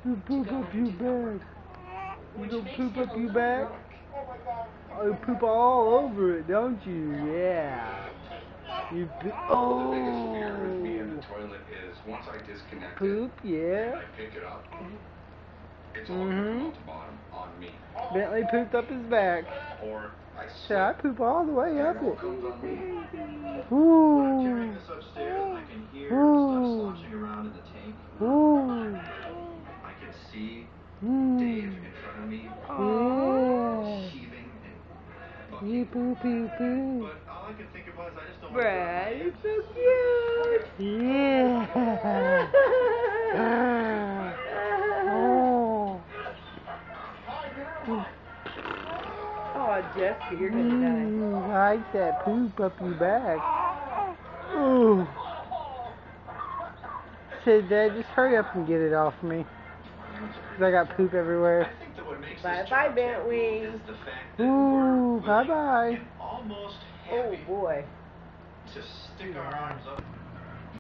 You poop up your back. You don't poop up your back? Oh, you poop all over it, don't you? Yeah. You poop. Oh. The biggest fear with me in the toilet is once I disconnect poop, it yeah. and I pick it up, it's all going to come out the bottom on me. Bentley pooped up his back. Or I So slip. I poop all the way And up it all it. comes on me. Ooh. When I'm carrying this upstairs and I can hear stuff sloshing around in the tank, Ooh. I can see Mm. Dave in front of me, Yeah. heaving and You bucking. poo poo poo. But all I can think about is I just don't want to Brad, you're so cute. Yeah. Oh. Oh, Jessica, you're gonna die. I like that poop up your back. Ooh. Said, Dad, just hurry up and get it off me. Cause I got poop everywhere. I think that what makes Bye this bye, job Bentley. is the fact that Ooh, we're bye bye. and almost Oh happy boy. to stick our arms up